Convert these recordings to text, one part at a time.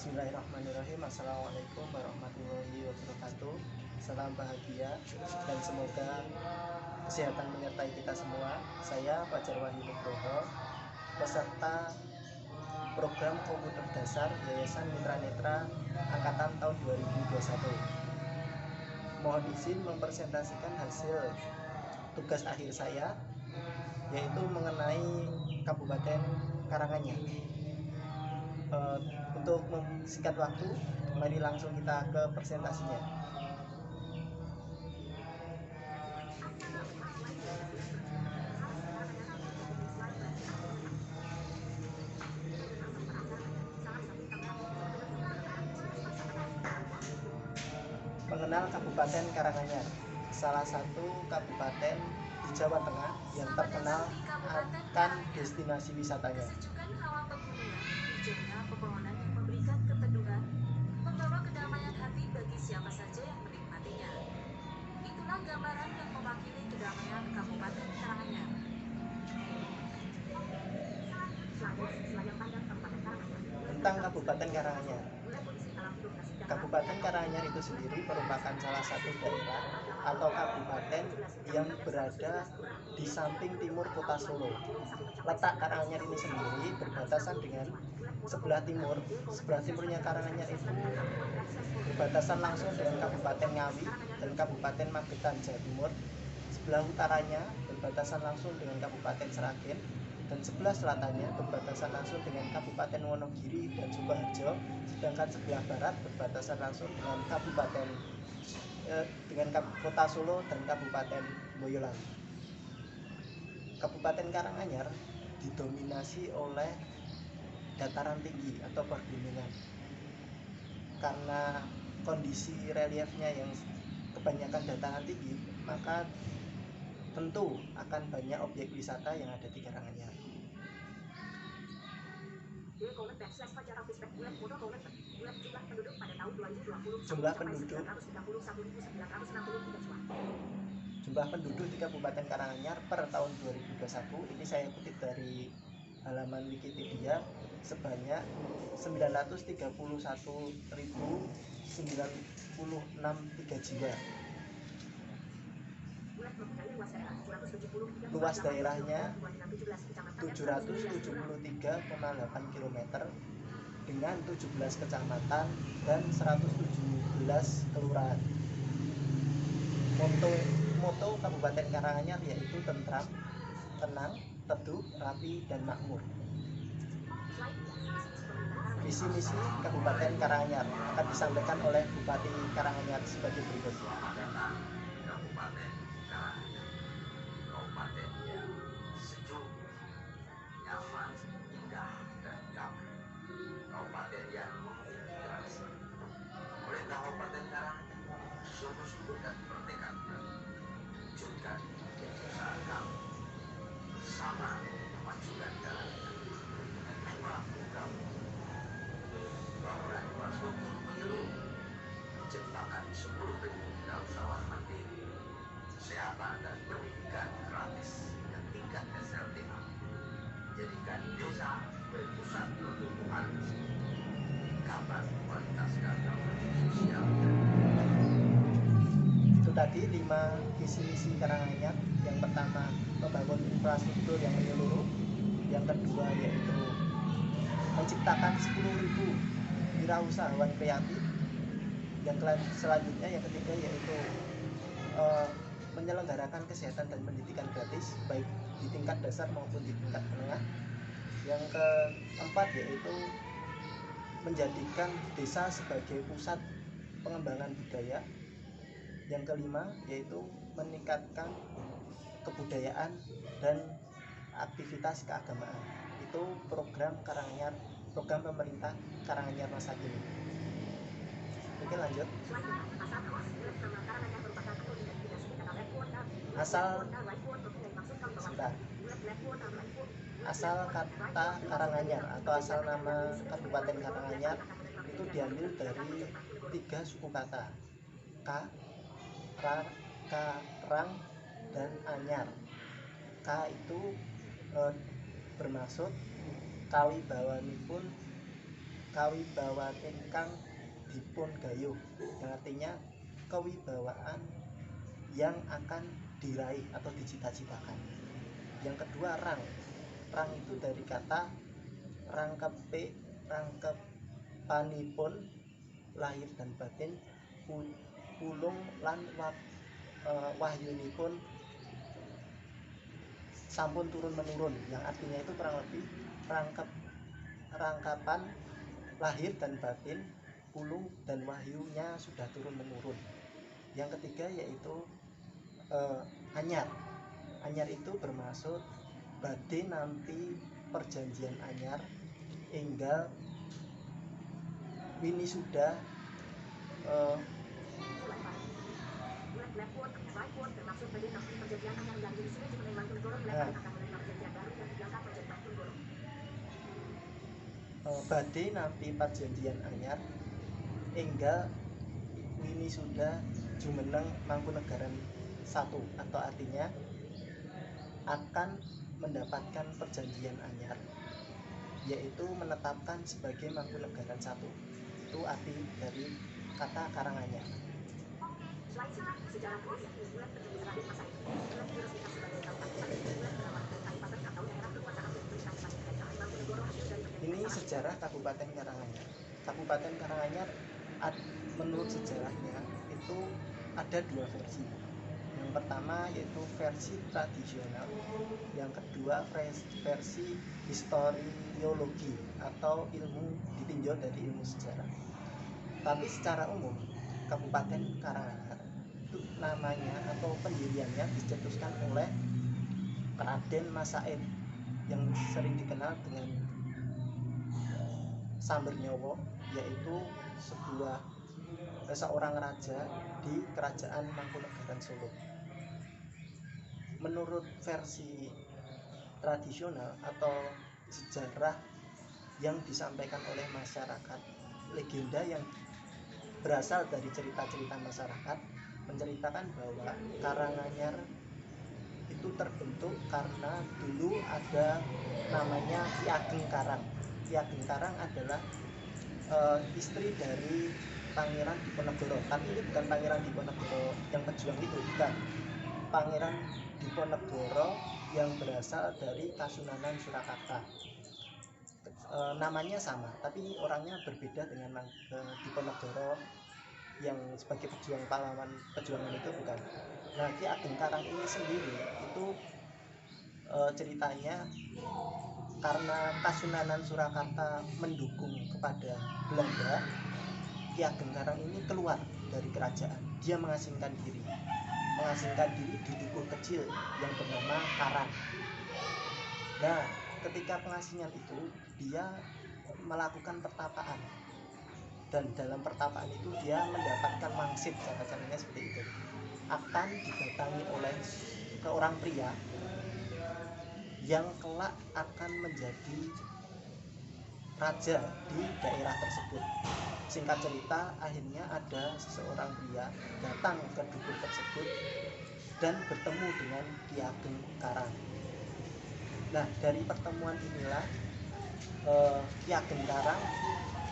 Bismillahirrahmanirrahim. Assalamualaikum warahmatullahi wabarakatuh. Salam bahagia dan semoga kesehatan menyertai kita semua. Saya Fajar Wahyu Nugroho, peserta program komputer dasar Yayasan Mitra Netra angkatan tahun 2021. Mohon izin mempresentasikan hasil tugas akhir saya, yaitu mengenai Kabupaten Karanganyar. Untuk memsingkat waktu, mari langsung kita ke presentasinya. Mengenal Kabupaten Karanganyar, salah satu kabupaten di Jawa Tengah yang terkenal akan destinasi wisatanya. Kesejukan hawa pegunungan, hijaunya pepohonan yang memberikan keteduhan, membawa kedamaian hati bagi siapa saja yang menikmatinya. Itulah gambaran yang mewakili kedamaian Kabupaten Karanganyar. Tentang Kabupaten Karanganyar. Kabupaten Karanganyar itu sendiri merupakan salah satu daerah atau kabupaten yang berada di samping timur kota Solo. Letak Karanganyar ini sendiri berbatasan dengan sebelah timurnya Karanganyar itu berbatasan langsung dengan Kabupaten Ngawi dan Kabupaten Magetan, Jawa Timur. Sebelah utaranya berbatasan langsung dengan Kabupaten Sragen, dan sebelah selatannya berbatasan langsung dengan Kabupaten Wonogiri dan Sukoharjo, sedangkan sebelah barat berbatasan langsung dengan Kota Solo dan Kabupaten Boyolali. Kabupaten Karanganyar didominasi oleh dataran tinggi atau pergunungan. Karena kondisi reliefnya yang kebanyakan dataran tinggi, maka tentu akan banyak objek wisata yang ada di Karanganyar. Jumlah penduduk di Kabupaten Karanganyar per tahun 2021 ini saya kutip dari halaman Wikipedia sebanyak 931.096 jiwa. Luas daerahnya 773,8 km dengan 17 kecamatan dan 117 kelurahan. Moto Kabupaten Karanganyar yaitu tentram, tenang, teduh, rapi, dan makmur. Visi misi Kabupaten Karanganyar akan disampaikan oleh Bupati Karanganyar sebagai berikut. Kabupaten yang sejuk, nyaman, indah, dan damai. Kabupaten yang menginspirasi. Pemerintah Kabupaten Karanganyar sungguh-sungguh dan bertekad mewujudkan kebiasaan kami bersama memajukan Karanganyar dengan dua program pembangunan infrastruktur menyeluruh, menciptakan 10.000 wirausahawan mandiri, kesehatan dan pendidikan gratis dengan tingkat SLTA, menjadikan desa sebagai pusat pertumbuhan, peningkatan kualitas dan sosial. Itu tadi 5 visi misi Karanganyar. Yang pertama, membangun infrastruktur yang menyeluruh. Yang kedua yaitu menciptakan 10.000 wirausahawan kreatif. Yang selanjutnya, yang ketiga yaitu menyelenggarakan kesehatan dan pendidikan gratis baik di tingkat dasar maupun di tingkat menengah. Yang keempat yaitu menjadikan desa sebagai pusat pengembangan budaya. Yang kelima yaitu meningkatkan kebudayaan dan aktivitas keagamaan. Itu program pemerintah Karanganyar masa kini. Oke, lanjut. Asal kata Karanganyar atau asal nama Kabupaten Karanganyar itu diambil dari 3 suku kata, Karang, dan Anyar. Ka itu bermaksud kali bawanipun kawibawan ingkang dipun gayuh, yang artinya kewibawaan yang akan diraih atau dicita-citakan. Yang kedua rang itu dari kata rangkepanipun lahir dan batin ulung lan wahyunipun sampun turun menurun, yang artinya itu kurang lebih rangkapan lahir dan batin ulung dan wahyunya sudah turun menurun. Yang ketiga yaitu anyar itu bermaksud badhe nampi perjanjian anyar enggal wini sudah badhe nampi perjanjian anyar enggal wini sudah jumeneng Mangkunegaran 1, atau artinya akan mendapatkan perjanjian anyar, yaitu menetapkan sebagai Mangkunegaran 1. Itu arti dari kata Karanganyar. Ini sejarah Kabupaten Karanganyar. Kabupaten Karanganyar menurut sejarahnya itu ada dua versi. Yang pertama yaitu versi tradisional, yang kedua versi historiologi atau ilmu ditinjau dari ilmu sejarah. Tapi secara umum Kabupaten Karanganyar itu namanya atau pendiriannya dicetuskan oleh Raden Masaid yang sering dikenal dengan Sambernyawa, yaitu seorang raja di kerajaan Mangkunegaran Solo. Menurut versi tradisional atau sejarah yang disampaikan oleh masyarakat, legenda yang berasal dari cerita-cerita masyarakat menceritakan bahwa Karanganyar itu terbentuk karena dulu ada namanya Ki Ageng Karang. Ki Ageng Karang adalah istri dari Pangeran Diponegoro, tapi ini bukan Pangeran Diponegoro yang pejuang itu, bukan. Pangeran Diponegoro yang berasal dari Kasunanan Surakarta. Namanya sama, tapi orangnya berbeda dengan Diponegoro yang sebagai pejuang pahlawan pejuangan itu, bukan. Nah, Ki Ageng Karang ini sendiri itu ceritanya karena Kasunanan Surakarta mendukung kepada Belanda, Ki Ageng Karang ini keluar dari kerajaan. Dia mengasingkan diri di dukuh kecil yang bernama Karang. Nah, ketika pengasingan itu dia melakukan pertapaan, dan dalam pertapaan itu dia mendapatkan wangsit, cara-caranya seperti itu, akan didatangi oleh seorang pria yang kelak akan menjadi raja di daerah tersebut. Singkat cerita, akhirnya ada seorang pria datang ke dukuh tersebut dan bertemu dengan Ki Ageng Karang. Nah, dari pertemuan inilah Ki Ageng Karang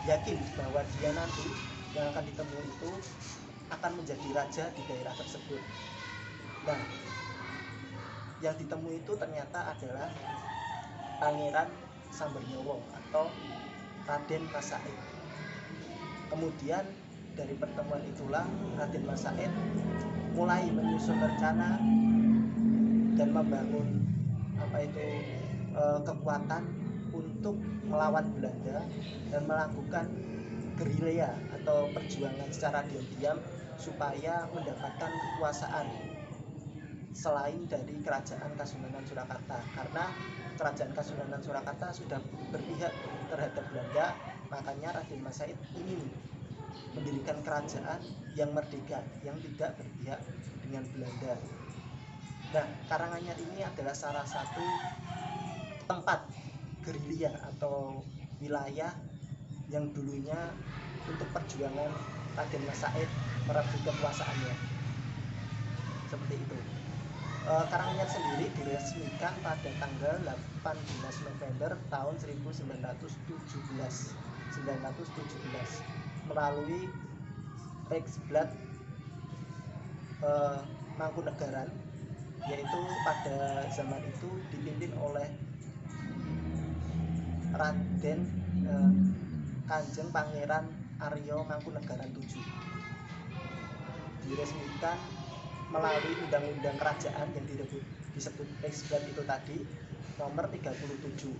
yakin bahwa dia nanti yang akan ditemui itu akan menjadi raja di daerah tersebut. Nah, yang ditemui itu ternyata adalah Pangeran Sambernyawa atau Raden Masaid. Kemudian dari pertemuan itulah Raden Masaid mulai menyusun rencana dan membangun kekuatan untuk melawan Belanda dan melakukan gerilya atau perjuangan secara diam-diam supaya mendapatkan kekuasaan selain dari kerajaan Kasunanan Surakarta, karena kerajaan Kasunanan Surakarta sudah berpihak terhadap Belanda. Makanya Raden Masaid ingin mendirikan kerajaan yang merdeka, yang tidak berpihak dengan Belanda. Nah, Karanganyar ini adalah salah satu tempat gerilya atau wilayah yang dulunya untuk perjuangan Raden Masaid merebut kekuasaannya. Seperti itu. Karanganyar sendiri diresmikan pada tanggal 18 November tahun 1917 1917 melalui Rijksblad Mangkunegaran, yaitu pada zaman itu dipimpin oleh Raden Kanjeng Pangeran Aryo Mangkunegaran VII. Diresmikan melalui undang-undang kerajaan yang disebut Rijksblad itu tadi, nomor 37.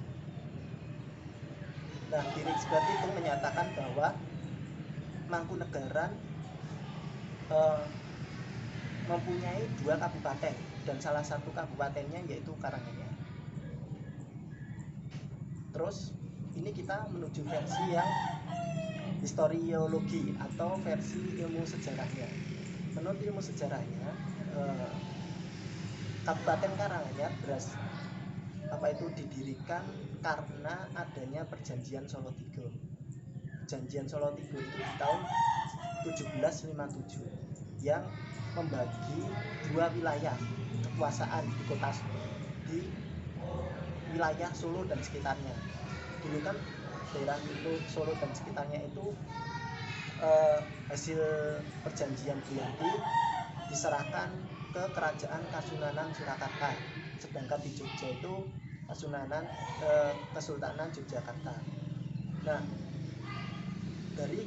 Nah, di Rijksblad itu menyatakan bahwa Mangkunegaran mempunyai 2 kabupaten dan salah satu kabupatennya yaitu Karanganyar. Terus ini kita menuju versi yang historiologi atau versi ilmu sejarahnya. Menurut ilmu sejarahnya, Kabupaten Karanganyar didirikan karena adanya Perjanjian Solo Tigo. Perjanjian Solo Tigo itu di tahun 1757 yang membagi 2 wilayah kekuasaan di kota di wilayah Solo dan sekitarnya. Dulu kan daerah itu Solo dan sekitarnya itu hasil perjanjian Briandi diserahkan ke Kerajaan Kasunanan Surakarta, sedangkan di Jogja itu Kesultanan Yogyakarta. Nah, dari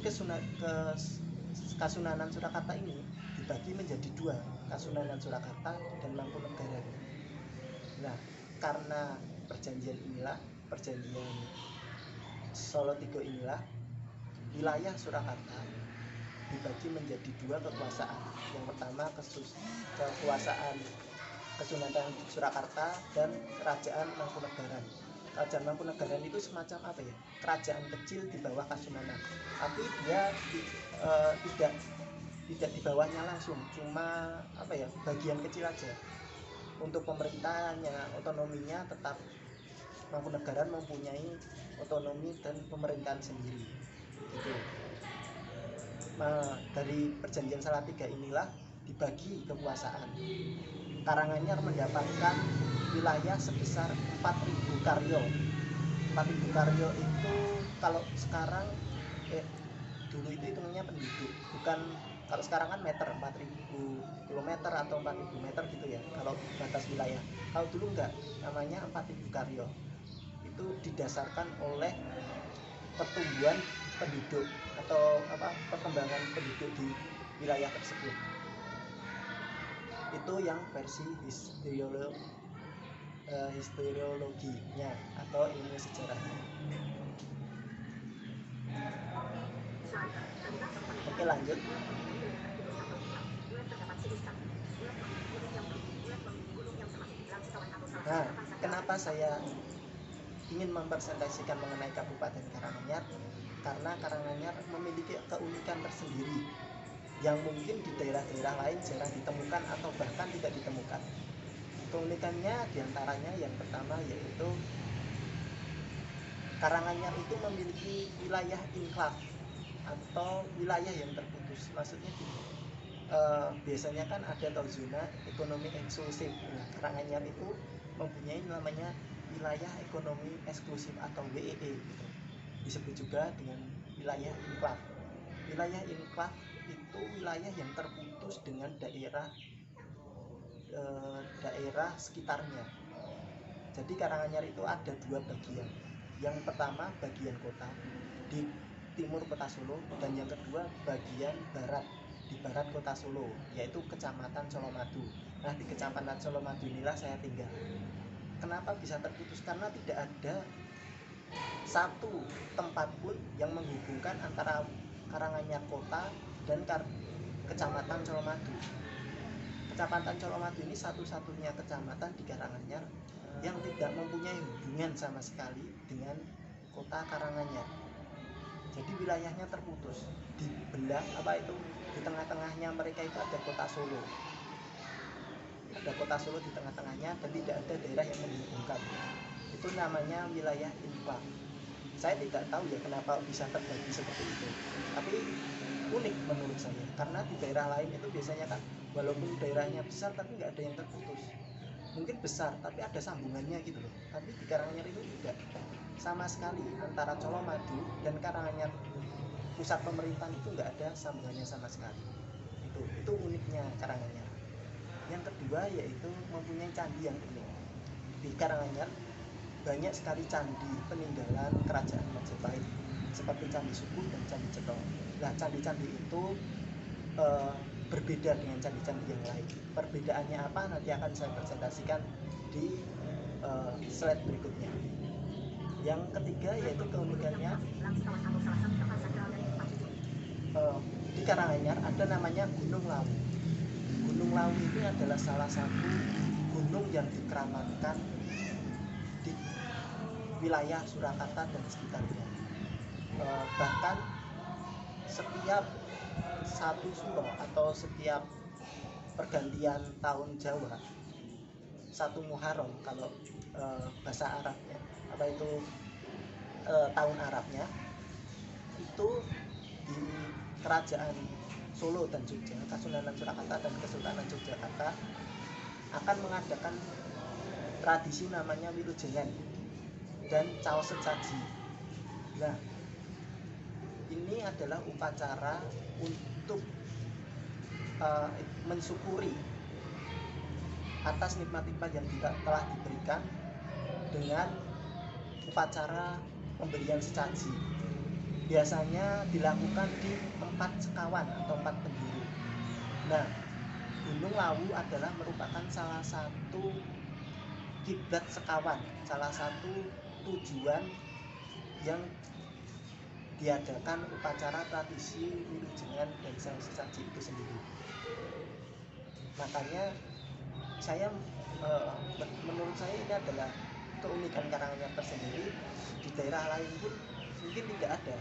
Kasunanan Surakarta ini dibagi menjadi 2, Kasunanan Surakarta dan Mangkunegaran. Nah, karena perjanjian Solo Tigo inilah, wilayah Surakarta dibagi menjadi 2 kekuasaan. Yang pertama kekuasaan Kesultanan Surakarta dan Kerajaan Mangkunegaran. Kerajaan Mangkunegaran itu semacam kerajaan kecil di bawah Kasunanan, tapi dia tidak di bawahnya langsung, cuma bagian kecil aja. Untuk pemerintahannya, otonominya tetap Mangkunegaran mempunyai otonomi dan pemerintahan sendiri gitu. Nah, dari perjanjian Salatiga inilah dibagi kekuasaan. Karanganyar mendapatkan wilayah sebesar 4.000 karyo. 4.000 karyo itu kalau sekarang dulu itu hitungannya penduduk, bukan kalau sekarang kan meter, 4.000 kilometer atau 4.000 meter gitu ya kalau batas wilayah. Kalau dulu enggak, namanya 4.000 karyo. Itu didasarkan oleh pertumbuhan penduduk atau perkembangan penduduk di wilayah tersebut. Itu yang versi historiologinya atau ilmu sejarahnya. Oke, lanjut. Nah, kenapa saya ingin mempresentasikan mengenai Kabupaten Karanganyar? Karena Karanganyar memiliki keunikan tersendiri yang mungkin di daerah-daerah lain jarang ditemukan atau bahkan tidak ditemukan. Keunikannya diantaranya yang pertama yaitu Karanganyar itu memiliki wilayah enklave atau wilayah yang terputus. Maksudnya biasanya kan ada zona ekonomi eksklusif. Nah, Karanganyar itu mempunyai namanya wilayah ekonomi eksklusif atau WEE gitu. Disebut juga dengan wilayah enklave. Wilayah enklave itu wilayah yang terputus dengan daerah sekitarnya. Jadi Karanganyar itu ada 2 bagian. Yang pertama bagian kota di timur kota Solo, dan yang kedua bagian barat di barat kota Solo, yaitu Kecamatan Colomadu. Nah, di Kecamatan Colomadu inilah saya tinggal. Kenapa bisa terputus? Karena tidak ada satu tempat pun yang menghubungkan antara Karanganyar kota dan Kecamatan Colomadu. Kecamatan Colomadu ini satu-satunya kecamatan di Karanganyar yang tidak mempunyai hubungan sama sekali dengan kota Karanganyar. Jadi wilayahnya terputus, dibelah di tengah-tengahnya mereka itu ada kota Solo. Ada kota Solo di tengah-tengahnya dan tidak ada daerah yang menghubungkan. Itu namanya wilayah enklave. Saya tidak tahu ya kenapa bisa terjadi seperti itu. Tapi unik menurut saya, karena di daerah lain itu biasanya kan walaupun daerahnya besar tapi nggak ada yang terputus. Mungkin besar tapi ada sambungannya gitu loh. Tapi di Karanganyar itu tidak. sama sekali antara Colomadu dan Karanganyar pusat pemerintahan itu nggak ada sambungannya sama sekali. Itu uniknya Karanganyar. Yang kedua yaitu mempunyai candi yang unik. Di Karanganyar banyak sekali candi peninggalan kerajaan Majapahit seperti Candi Suku dan Candi Cetro. Nah, candi-candi itu berbeda dengan candi-candi yang lain. Perbedaannya apa nanti akan saya presentasikan di slide berikutnya. Yang ketiga yaitu keunikannya di Karanganyar ada namanya Gunung Lawu. Gunung Lawu ini adalah salah satu gunung yang dikeramatkan di wilayah Surakarta dan sekitarnya. Bahkan setiap satu suro atau setiap pergantian tahun Jawa, satu Muharram kalau bahasa Arabnya, apa itu tahun Arabnya, itu di kerajaan Solo dan Jogja, Kasunanan Surakarta dan Kesultanan Yogyakarta akan mengadakan tradisi namanya Wilujengan dan Caos Sesaji. Nah, ini adalah upacara untuk mensyukuri atas nikmat-nikmat yang telah diberikan dengan upacara pemberian sesaji. Biasanya dilakukan di tempat sekawan atau tempat penjuru. Nah, Gunung Lawu adalah merupakan salah satu kiblat sekawan, salah satu tujuan yang diadakan upacara tradisi Wilujengan dan Caos Sesaji itu sendiri. Makanya menurut saya ini adalah keunikan Karanganyar tersendiri. Di daerah lain pun mungkin tidak ada.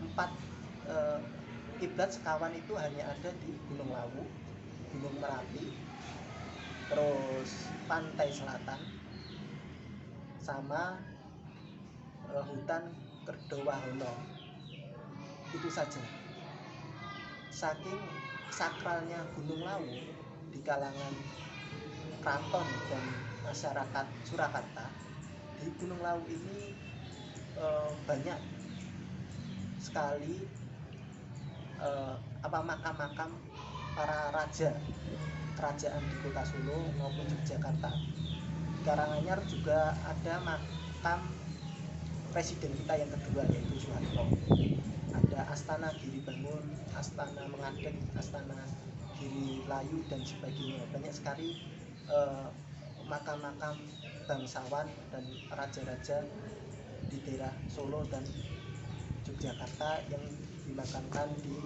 4 kiblat sekawan itu hanya ada di Gunung Lawu, Gunung Merapi, terus pantai selatan, sama hutan Kerdowahono. Itu saja. Saking sakralnya Gunung Lawu di kalangan keraton dan masyarakat Surakarta, di Gunung Lawu ini banyak sekali makam-makam para raja kerajaan di Kota Solo maupun Yogyakarta. Di Karanganyar juga ada makam presiden kita yang kedua yaitu Soeharto. Ada Astana Giri Bangun, Astana Mengadek, Astana Giri Layu dan sebagainya. Banyak sekali makam-makam bangsawan dan raja-raja di daerah Solo dan Yogyakarta yang dimakamkan di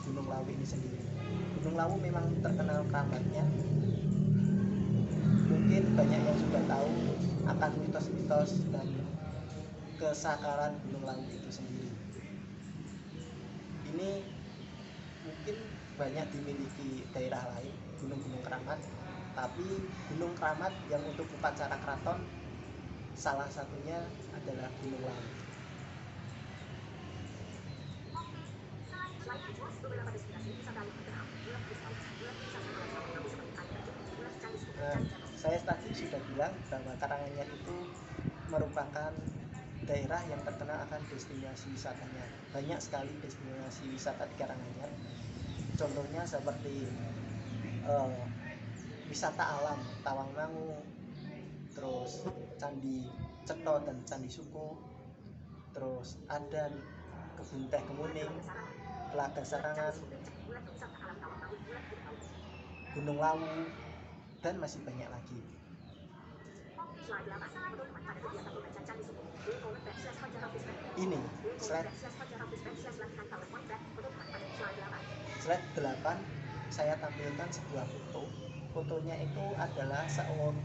Gunung Lawu ini sendiri. Gunung Lawu memang terkenal keramatnya. Mungkin banyak yang sudah tahu akan mitos-mitos dan kesakaran Gunung Lawu itu sendiri. Ini mungkin banyak dimiliki daerah lain, gunung-gunung keramat, tapi gunung keramat yang untuk upacara keraton salah satunya adalah Gunung Lawu. Saya tadi sudah bilang bahwa Karanganyar itu merupakan daerah yang terkenal akan destinasi wisatanya. Banyak sekali destinasi wisata di Karanganyar. Contohnya seperti wisata alam Tawangmangu, terus Candi Cetro dan Candi Suku, terus ada kebun teh Kemuning, Telaga Sarangan, Gunung Lawu, dan masih banyak lagi. Ini slide 8 saya tampilkan sebuah foto. Fotonya itu adalah seorang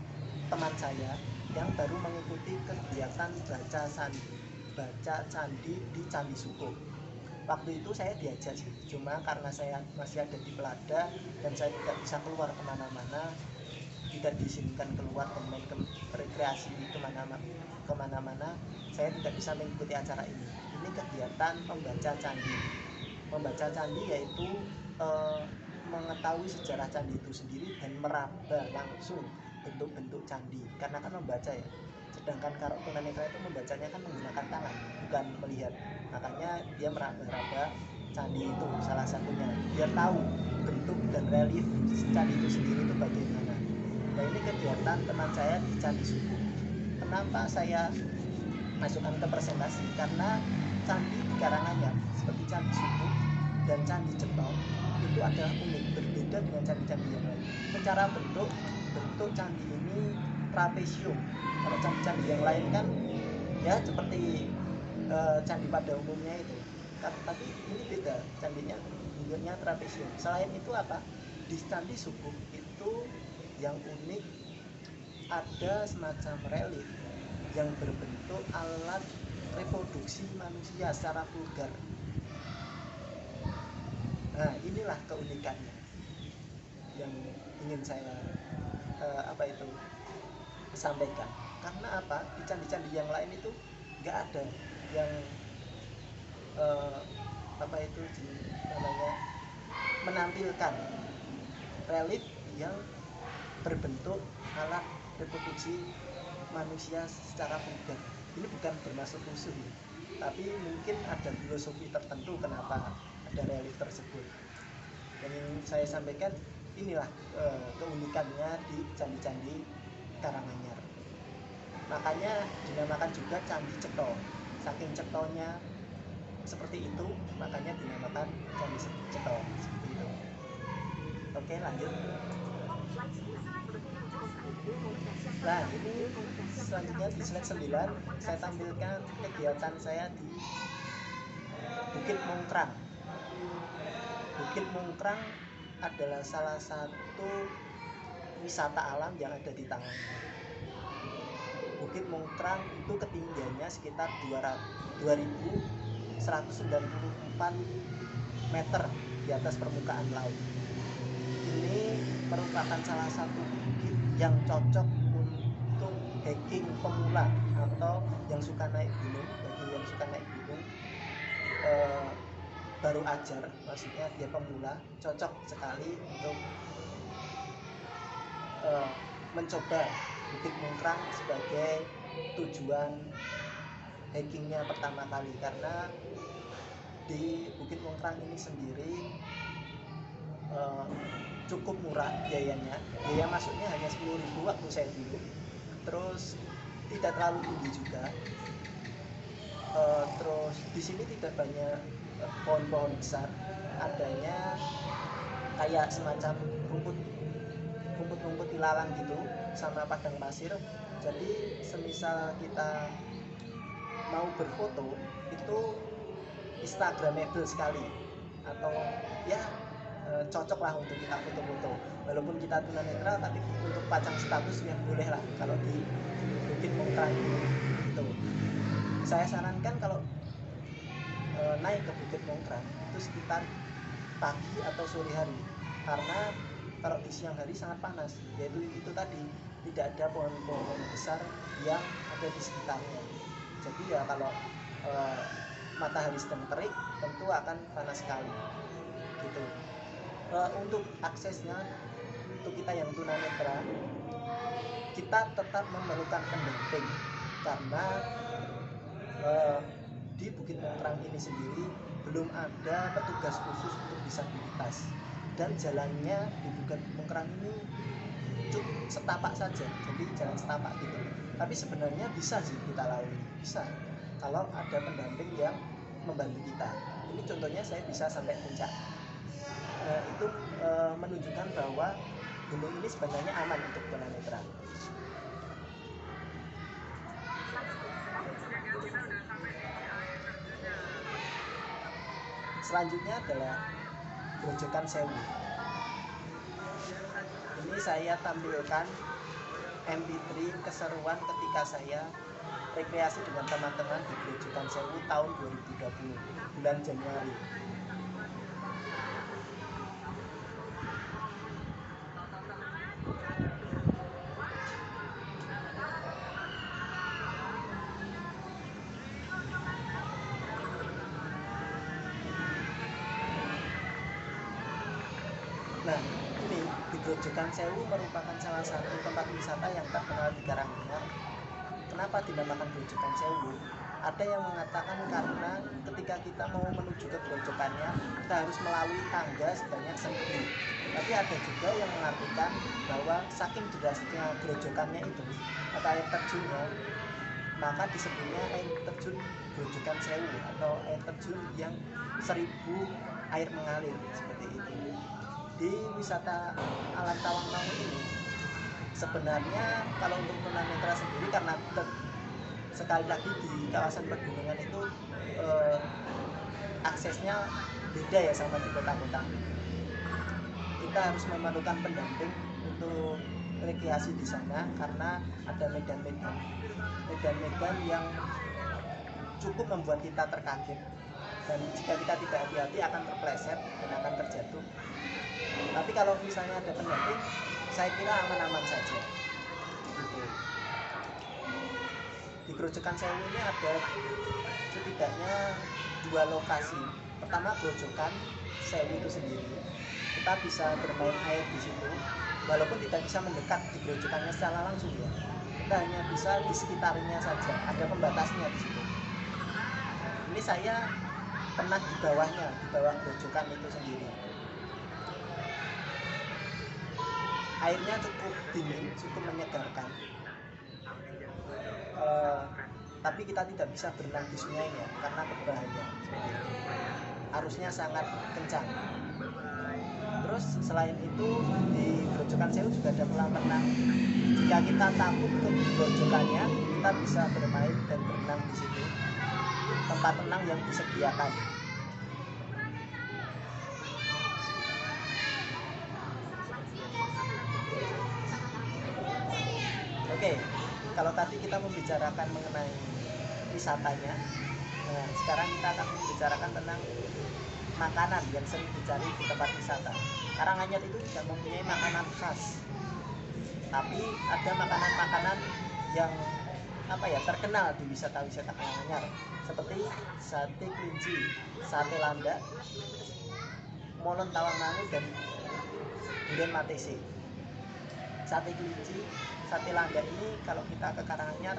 teman saya yang baru mengikuti kegiatan baca candi di Candi Suko. Waktu itu saya diajak sih, cuma karena saya masih ada di Pelada dan saya tidak bisa keluar kemana-mana, tidak diizinkan keluar dan main rekreasi kemana-mana, saya tidak bisa mengikuti acara ini. Ini kegiatan membaca candi. Membaca candi yaitu mengetahui sejarah candi itu sendiri dan meraba langsung bentuk-bentuk candi. Karena kan membaca ya, Sedangkan kalau tunanetra itu membacanya kan menggunakan tangan, bukan melihat. Makanya dia meraba-raba candi itu salah satunya, biar tahu bentuk dan relief candi itu sendiri itu bagaimana. Nah, ini kegiatan teman saya di Candi Subuh. Kenapa saya masukkan ke presentasi? Karena candi di Karanganyar seperti Candi Subuh dan Candi Cetong itu adalah unik, berbeda dengan candi-candi yang lain. Secara bentuk candi ini trapesium. Kalau candi-candi yang lain kan ya seperti candi pada umumnya itu. Tapi ini beda, candinya bentuknya trapesium. Selain itu apa? Di Candi Subuh itu yang unik ada semacam relief yang berbentuk alat reproduksi manusia secara vulgar. Nah, inilah keunikannya yang ingin saya sampaikan. Karena apa? Di candi-candi yang lain itu nggak ada yang menampilkan relief yang berbentuk alat reproduksi manusia secara vulgar. Ini bukan bermaksud musuh, tapi mungkin ada filosofi tertentu kenapa ada relief tersebut. Dan yang saya sampaikan inilah keunikannya di candi-candi Karanganyar. Makanya dinamakan juga Candi Cetong. Saking cetonya seperti itu, makanya dinamakan Candi Cetong seperti itu. Oke, lanjut. Nah, ini selanjutnya di slide 9 saya tampilkan kegiatan saya di Bukit Mungkrang. Bukit Mungkrang adalah salah satu wisata alam yang ada di Tangerang. Bukit Mungkrang itu ketinggiannya sekitar 2194 meter di atas permukaan laut. Ini merupakan salah satu bukit yang cocok untuk hiking pemula atau yang suka naik gunung. Bagi yang suka naik gunung baru ajar, maksudnya dia pemula, cocok sekali untuk mencoba Bukit Mungkrang sebagai tujuan hikingnya pertama kali. Karena di Bukit Mungkrang ini sendiri cukup murah biayanya. Biaya masuknya hanya 10.000 waktu saya dulu. Terus tidak terlalu tinggi juga. Terus di sini tidak banyak pohon-pohon besar. Adanya kayak semacam rumput-rumput ilalang gitu sama padang pasir. Jadi semisal kita mau berfoto itu instagramable sekali, atau ya cocok lah untuk kita foto-foto. Walaupun kita tunanetra, tapi untuk pajang status ya boleh lah kalau di Bukit Mungkrang gitu. Saya sarankan kalau naik ke Bukit Mungkrang itu sekitar pagi atau sore hari, karena kalau di siang hari sangat panas, yaitu itu tadi tidak ada pohon-pohon besar yang ada di sekitarnya. Jadi ya kalau matahari sedang terik tentu akan panas sekali gitu. Untuk aksesnya, untuk kita yang tunanetra, kita tetap memerlukan pendamping karena di Bukit Mungkrang ini sendiri belum ada petugas khusus untuk disabilitas, dan jalannya di Bukit Mungkrang ini cukup setapak saja, jadi jalan setapak gitu. Tapi sebenarnya bisa sih kita lalui, bisa kalau ada pendamping yang membantu kita. Ini contohnya saya bisa sampai puncak. Itu menunjukkan bahwa gunung ini sebenarnya aman untuk tunanetra. Selanjutnya adalah Grojogan Sewu. Ini saya tampilkan MP3 keseruan ketika saya rekreasi dengan teman-teman di Grojogan Sewu tahun 2020 bulan Januari. Nah, ini di Grojogan Sewu merupakan salah satu tempat wisata yang terkenal di Karanganyar. kenapa dinamakan Grojogan Sewu? Ada yang mengatakan karena ketika kita mau menuju ke grojokannya kita harus melalui tangga sebanyak 1000. Tapi ada juga yang mengartikan bahwa saking derasnya grojokannya itu atau air terjunnya, maka disebutnya air terjun Grojogan Sewu atau air terjun yang 1000 air mengalir seperti itu. Di wisata alam Tawangmangu ini sebenarnya kalau untuk tunanetra sendiri karena sekali lagi di kawasan pegunungan itu aksesnya beda ya sama di kota-kota. Kita harus memerlukan pendamping untuk rekreasi di sana karena ada medan-medan yang cukup membuat kita terkaget, dan jika kita tidak hati-hati akan terpleset dan akan terjatuh. Tapi kalau misalnya ada pendamping, saya kira aman-aman saja. Gitu. Di Grojogan Sewu ini ada setidaknya 2 lokasi. Pertama Grojogan Sewu itu sendiri, kita bisa bermain air di situ, walaupun tidak bisa mendekat di grojokannya secara langsung ya. Kita hanya bisa di sekitarnya saja, ada pembatasnya di situ. Ini saya pernah di bawah grojokan itu sendiri. Airnya cukup dingin, cukup menyegarkan. Tapi kita tidak bisa berenang di sungainya karena berbahaya. Arusnya sangat kencang. Terus selain itu di Grojogan Sewu juga ada kolam renang. Jika kita takut ke grojokannya, kita bisa bermain dan berenang di situ. Tempat renang yang disediakan. Oke, kalau tadi kita membicarakan mengenai wisatanya, nah sekarang kita akan membicarakan tentang makanan yang sering dicari di tempat wisata. Karanganyar itu tidak mempunyai makanan khas, tapi ada makanan-makanan yang terkenal di wisata-wisata Karanganyar, seperti sate kelinci, sate landak, molen Tawangmangu, dan durian matese. Sate kelinci, sate landak ini kalau kita ke Karanganyar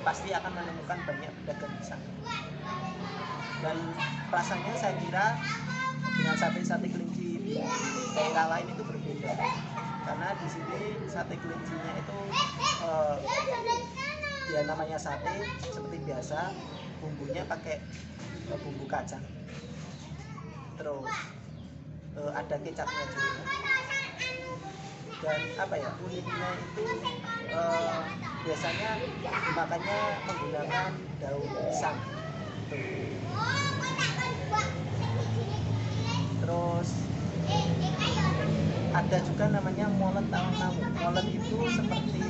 pasti akan menemukan banyak pedagang di sana. Dan rasanya saya kira dengan sate kelinci di daerah lain itu berbeda, karena di sini sate kelincinya itu ya namanya sate seperti biasa, bumbunya pakai bumbu kacang, terus ada kecapnya juga, dan uniknya itu biasanya dimakannya menggunakan daun pisang. Terus ada juga namanya molen Tawangmangu. Molen itu seperti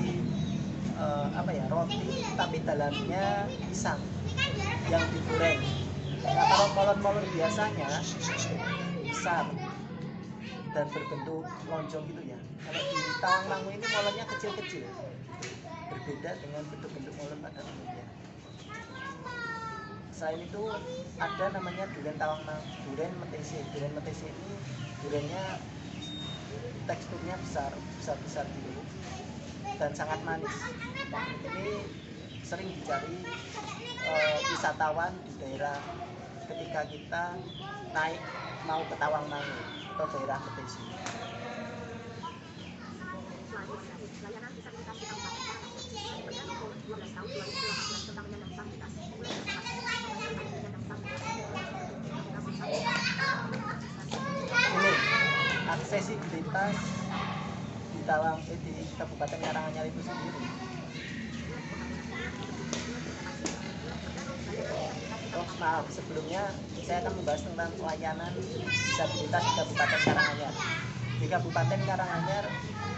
roti tapi dalamnya pisang yang digoreng. Nah, kalau molen-molen biasanya besar dan berbentuk lonjong gitu ya. Kalau di Tawangmangu ini molennya kecil-kecil, berbeda dengan bentuk-bentuk molen pada umumnya. Selain itu ada namanya durian Tawangmangu, durian metese. Durian metese ini duriannya teksturnya besar gitu dan sangat manis. Ini sering dicari wisatawan di daerah ketika kita naik mau ke Tawangmangu atau daerah metese. Ini aksesibilitas di Kabupaten Karanganyar itu sendiri. Maaf, sebelumnya saya akan membahas tentang pelayanan disabilitas di Kabupaten Karanganyar. Di Kabupaten Karanganyar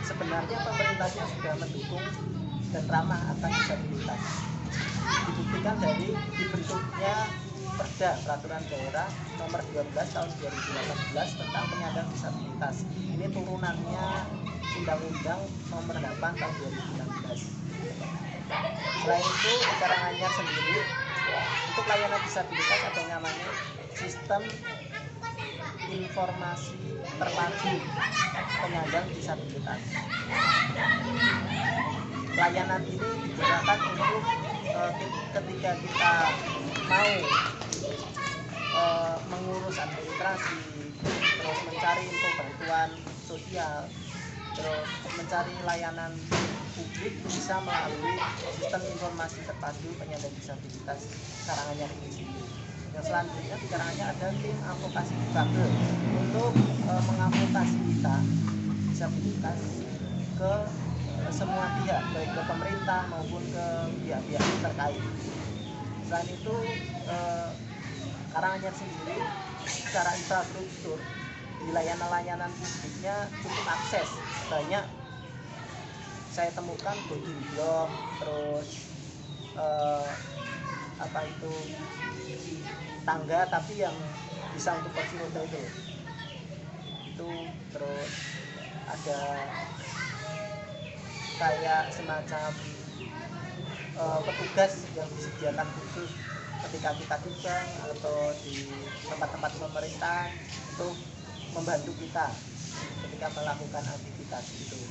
sebenarnya pemerintahnya sudah mendukung dan ramah akan disabilitas. Dibuktikan dari dibentuknya Perda Peraturan Daerah Nomor 12 Tahun 2018 tentang penyandang disabilitas. Ini turunannya Undang-Undang Nomor 8 Tahun 2016. Selain itu, di Karanganyar sendiri untuk layanan disabilitas ada namanya Sistem Informasi Terpadu Penyandang Disabilitas. layanan ini digunakan untuk ketika kita mau mengurus administrasi, terus mencari info bantuan sosial, terus mencari layanan publik bisa melalui sistem informasi terpadu penyandang disabilitas Karanganyar ini sendiri. Yang selanjutnya di Karanganyar ada tim advokasi difabel untuk mengadvokasi kita disabilitas ke semua pihak, baik ke pemerintah maupun ke pihak-pihak terkait. Selain itu Karanganyar sendiri secara infrastruktur di layanan-layanan publiknya cukup akses, banyak saya temukan body block, terus tangga tapi yang bisa untuk kursi roda itu, terus ada kayak semacam petugas yang disediakan khusus ketika kita tiba atau di tempat-tempat pemerintah untuk membantu kita ketika melakukan aktivitas itu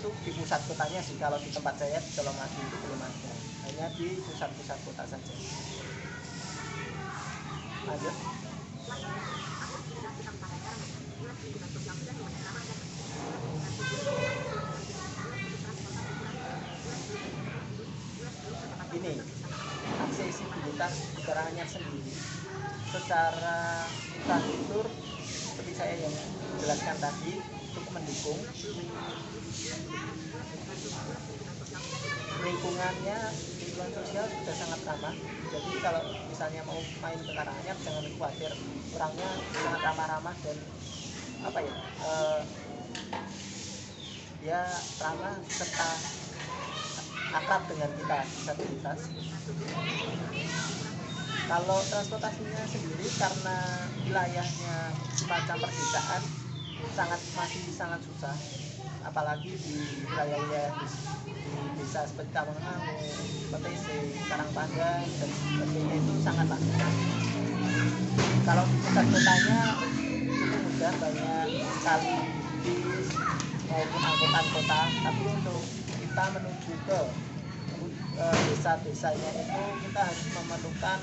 di pusat kotanya sih. Kalau di tempat saya di Colomadu itu belum ada, hanya di pusat-pusat kota saja. Lanjut. Ini aksesibilitas di Karanganyar sendiri secara infrastruktur seperti saya yang jelaskan tadi cukup mendukung. Lingkungannya, lingkungan sosial sudah sangat ramah. Jadi kalau misalnya mau main ke Karanganyar jangan khawatir, orangnya sangat ramah-ramah dan dia ramah serta akrab dengan kita disabilitas. Kalau transportasinya sendiri karena wilayahnya semacam perdesaan masih sangat susah, apalagi di wilayah di desa seperti Tamangangu, PTC, Karangpandan dan sebagainya itu sangatlah susah. Kalau di pusat kotanya cukup mudah, banyak sekali bis maupun angkutan kota, tapi untuk kita menuju ke desa-desanya itu kita harus memerlukan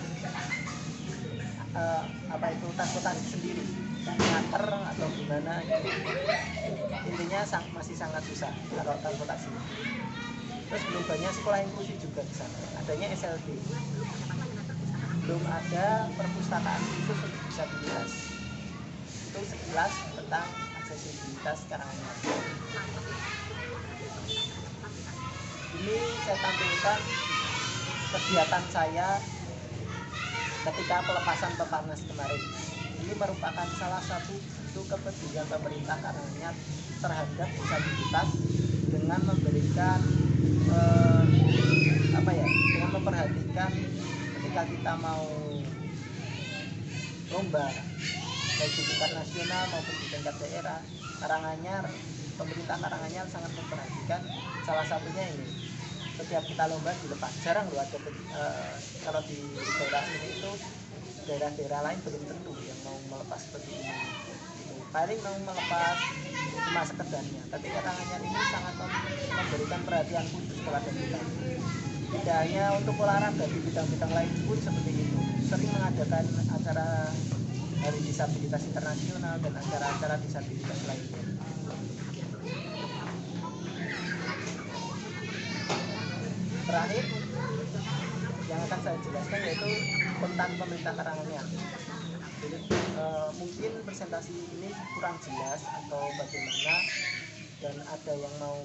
transportasi sendiri, nganter atau gimana gitu. Intinya masih sangat susah kalau transportasi. Terus belum banyak sekolah inklusi juga di sana, adanya SLB, belum ada perpustakaan khusus untuk disabilitas. Itu sekilas tentang aksesibilitas Karanganyar. Ini saya tampilkan kegiatan saya ketika pelepasan Peparnas kemarin. Ini merupakan salah satu bentuk kepedulian pemerintah Karanganyar terhadap disabilitas dengan memberikan dengan memperhatikan ketika kita mau lomba baik di tingkat nasional maupun di tingkat daerah, pemerintah Karanganyar sangat memperhatikan. Salah satunya ini, setiap kita lomba dilepas, jarang loh ada kalau di daerah sini itu daerah-daerah lain belum tentu yang mau melepas seperti ini. Paling mau melepas cuma sekedarnya, tapi Karanganyar ini sangat memberikan perhatian khusus kepada kita. Tidak hanya untuk olahraga, di bidang-bidang lain pun seperti itu. Sering mengadakan acara Hari Disabilitas Internasional dan acara-acara disabilitas lainnya. Terakhir yang akan saya jelaskan yaitu tentang pemerintah Karanganyar. Jadi, mungkin presentasi ini kurang jelas atau bagaimana, dan ada yang mau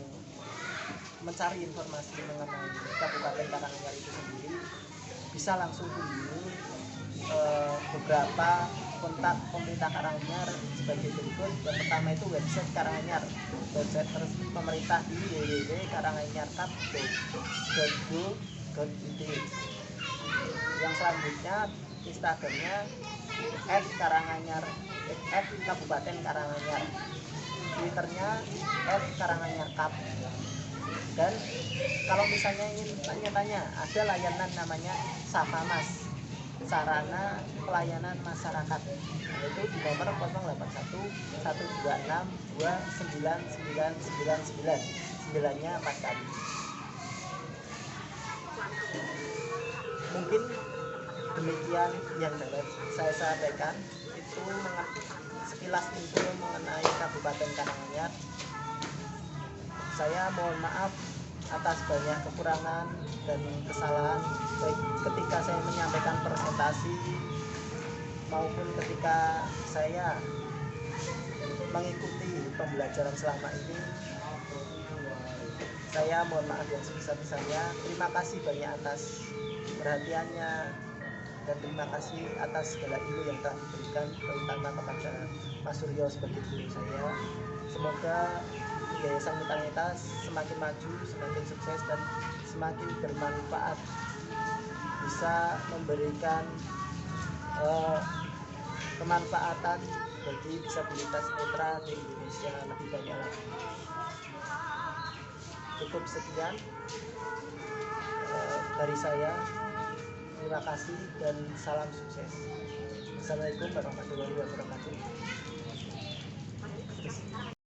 mencari informasi mengenai Kabupaten Karanganyar itu sendiri, bisa langsung kunjungi beberapa kontak pemerintah Karanganyar sebagai berikut. Yang pertama itu website Karanganyar, website resmi pemerintah di www.karanganyarkap.go.id. Yang selanjutnya Instagramnya @Karanganyar, @Kabupaten Karanganyar, Twitternya @KaranganyarKap. Dan kalau misalnya ingin tanya-tanya, ada layanan namanya Safamas, Sarana Pelayanan Masyarakat, yaitu di nomor 081 126 29999, 9-nya 4 kali. Mungkin demikian yang dapat saya sampaikan, itu sekilas info mengenai Kabupaten Karanganyar. Saya mohon maaf atas banyak kekurangan dan kesalahan, baik ketika saya menyampaikan presentasi maupun ketika saya mengikuti pembelajaran selama ini. Saya mohon maaf yang sebesar-besarnya. Terima kasih banyak atas perhatiannya, dan terima kasih atas segala ilmu yang telah diberikan, terutama kepada Mas Suryo sebagai guru saya. Semoga Yayasan Mitra semakin maju, semakin sukses, dan semakin bermanfaat, bisa memberikan kemanfaatan bagi disabilitas netra di Indonesia lebih banyak lagi. Cukup sekian dari saya. Terima kasih dan salam sukses. Assalamualaikum warahmatullahi wabarakatuh.